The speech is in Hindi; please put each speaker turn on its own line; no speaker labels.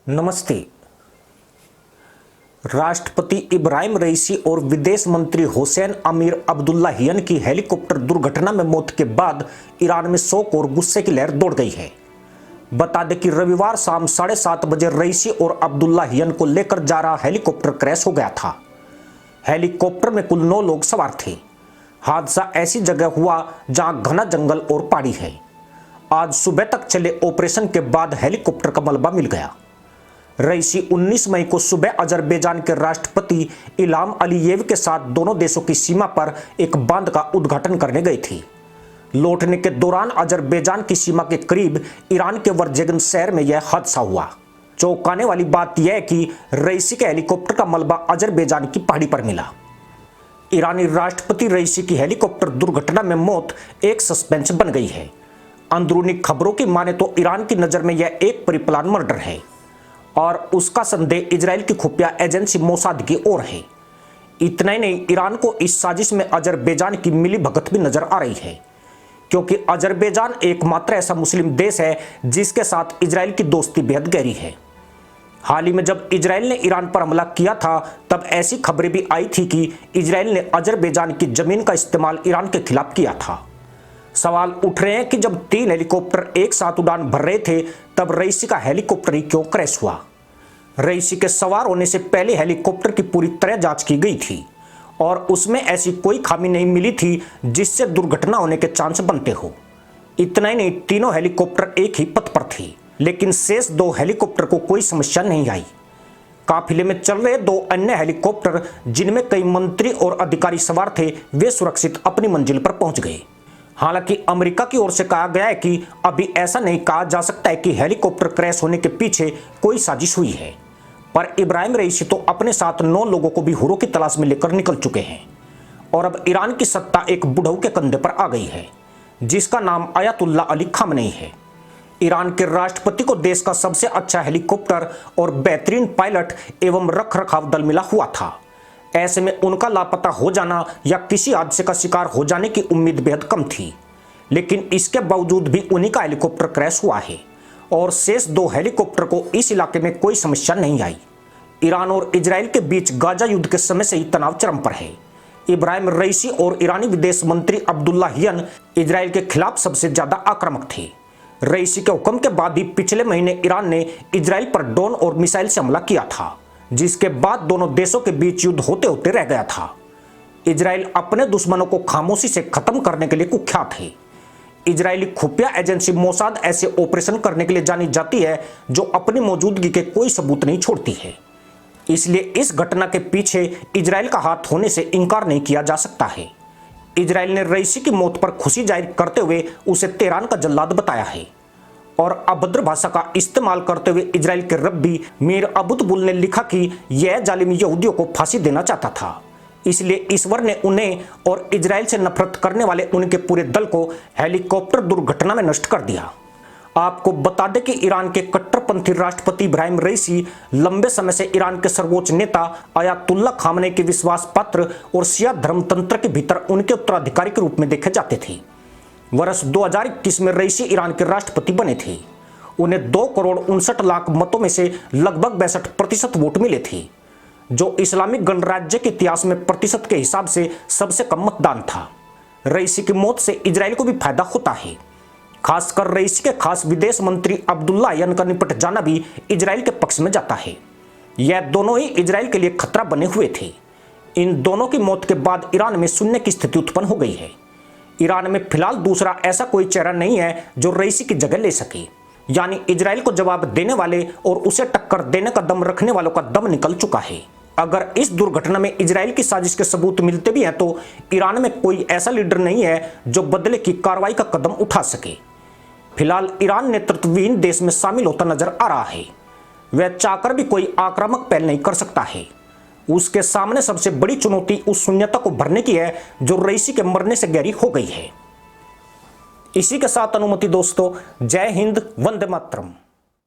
नमस्ते। राष्ट्रपति इब्राहिम रईसी और विदेश मंत्री हुसैन अमीर अब्दुल्लाहियन की हेलीकॉप्टर दुर्घटना में मौत के बाद ईरान में शोक और गुस्से की लहर दौड़ गई है। बता दें कि रविवार शाम 7:30 बजे रईसी और अब्दुल्लाहियन को लेकर जा रहा हेलीकॉप्टर क्रैश हो गया था। हेलीकॉप्टर में कुल 9 लोग सवार थे। हादसा ऐसी जगह हुआ जहां घना जंगल और पहाड़ी है। आज सुबह तक चले ऑपरेशन के बाद हेलीकॉप्टर का मलबा मिल गया। रईसी 19 मई को सुबह अजरबैजान के राष्ट्रपति इल्हाम अलीयेव के साथ दोनों देशों की सीमा पर एक बांध का उद्घाटन करने गई थी। लौटने के दौरान अजरबैजान की सीमा के करीब ईरान के वर्जेगन शहर में यह हादसा हुआ। चौंकाने वाली बात यह है कि रईसी के हेलीकॉप्टर का मलबा अजरबैजान की पहाड़ी पर मिला। ईरानी राष्ट्रपति रईसी की हेलीकॉप्टर दुर्घटना में मौत एक सस्पेंस बन गई है। अंदरूनी खबरों की माने तो ईरान की नज़र में यह एक प्रीप्लान मर्डर है और उसका संदेह इजराइल की खुफिया एजेंसी मोसाद की ओर है। इतना ही नहीं, ईरान को इस साजिश में अजरबैजान की मिली भगत भी नजर आ रही है, क्योंकि अजरबैजान एकमात्र ऐसा मुस्लिम देश है जिसके साथ इजराइल की दोस्ती बेहद गहरी है। हाल ही में जब इजराइल ने ईरान पर हमला किया था तब ऐसी खबरें भी आई थी कि इजराइल ने अजरबैजान की जमीन का इस्तेमाल ईरान के खिलाफ किया था। सवाल उठ रहे हैं कि जब 3 हेलीकॉप्टर एक साथ उड़ान भर रहे थे तब रईसी का हेलीकॉप्टर ही क्यों क्रैश हुआ। रईसी के सवार होने से पहले हेलीकॉप्टर की पूरी तरह जांच की गई थी और उसमें ऐसी कोई खामी नहीं मिली थी जिससे दुर्घटना होने के चांस बनते हो। इतना ही नहीं, तीनों हेलीकॉप्टर एक ही पथ पर थे, लेकिन शेष 2 हेलीकॉप्टर को कोई समस्या नहीं आई। काफिले में चल रहे 2 अन्य हेलीकॉप्टर जिनमें कई मंत्री और अधिकारी सवार थे, वे सुरक्षित अपनी मंजिल पर पहुंच गए। हालांकि अमेरिका की ओर से कहा गया है कि अभी ऐसा नहीं कहा जा सकता है कि हेलीकॉप्टर क्रैश होने के पीछे कोई साजिश हुई है, पर इब्राहिम रईसी तो अपने साथ 9 लोगों को भी हुरों की तलाश में लेकर निकल चुके हैं और अब ईरान की सत्ता एक बुढ़ऊ के कंधे पर आ गई है जिसका नाम अयातुल्ला अली खामनेई है। ईरान के राष्ट्रपति को देश का सबसे अच्छा हेलीकॉप्टर और बेहतरीन पायलट एवं रखरखाव दल मिला हुआ था। ऐसे में उनका लापता हो जाना या किसी हादसे का शिकार हो जाने की उम्मीद बेहद कम थी, लेकिन इसके बावजूद भी उन्हीं का हेलीकॉप्टर क्रैश हुआ है और शेष 2 हेलीकॉप्टर को इस इलाके में कोई समस्या नहीं आई। ईरान और इजराइल के बीच गाजा युद्ध के समय से ही तनाव चरम पर है। इब्राहिम रईसी और ईरानी विदेश मंत्री अब्दुल्लाहियन इजराइल के खिलाफ सबसे ज्यादा आक्रामक थे। रईसी के हुक्म के बाद ही पिछले महीने ईरान ने इजराइल पर ड्रोन और मिसाइल से हमला किया था, जिसके बाद दोनों देशों के बीच युद्ध होते होते रह गया था। इजराइल अपने दुश्मनों को खामोशी से खत्म करने के लिए कुख्यात है। इजरायली खुफिया एजेंसी मोसाद ऐसे ऑपरेशन करने के लिए जानी जाती है जो अपनी मौजूदगी के कोई सबूत नहीं छोड़ती है। इसलिए इस घटना के पीछे इजराइल का हाथ होने से इनकार नहीं किया जा सकता है। इजराइल ने रईसी की मौत पर खुशी जाहिर करते हुए उसे तेहरान का जल्लाद बताया है और अभद्र भाषा का इस्तेमाल करते हुए इजराइल के रब्बी मीर अबुतबुल ने लिखा कि यह जालिम यहूदियों को फांसी देना चाहता था, इसलिए ईश्वर ने उन्हें और इजराइल से नफरत करने वाले उनके पूरे दल को हेलीकॉप्टर दुर्घटना में नष्ट कर दिया। आपको बता दें कि ईरान के कट्टरपंथी राष्ट्रपति इब्राहिम रईसी लंबे समय से ईरान के सर्वोच्च नेता अयातुल्ला खामनेई के विश्वास पात्र और शिया धर्मतंत्र के भीतर उनके उत्तराधिकारी के रूप में देखे जाते थे। वर्ष 2021 में रईसी ईरान के राष्ट्रपति बने थे। उन्हें 2,59,00,000 मतों में से लगभग 62% वोट मिले थे, जो इस्लामिक गणराज्य के इतिहास में प्रतिशत के हिसाब से सबसे कम मतदान था। रईसी की मौत से इजराइल को भी फायदा होता है। खासकर रईसी के खास विदेश मंत्री अब्दुल्लाहियन का निपट जाना भी इजराइल के पक्ष में जाता है। यह दोनों ही इजराइल के लिए खतरा बने हुए थे। इन दोनों की मौत के बाद ईरान में शून्य की स्थिति उत्पन्न हो गई है। ईरान में फिलहाल दूसरा ऐसा कोई चेहरा नहीं है जो रईसी की जगह ले सके, यानी इजराइल को जवाब देने वाले और उसे टक्कर देने का दम रखने वालों का दम निकल चुका है। अगर इस दुर्घटना में इजराइल की साजिश के सबूत मिलते भी हैं तो ईरान में कोई ऐसा लीडर नहीं है जो बदले की कार्रवाई का कदम उठा सके। फिलहाल ईरान नेतृत्वहीन देश में शामिल होता नजर आ रहा है। वह चाहकर भी कोई आक्रामक पहल नहीं कर सकता है। उसके सामने सबसे बड़ी चुनौती उस शून्यता को भरने की है जो रईसी के मरने से गहरी हो गई है। इसी के साथ अनुमति दोस्तों, जय हिंद, वंदे मातरम।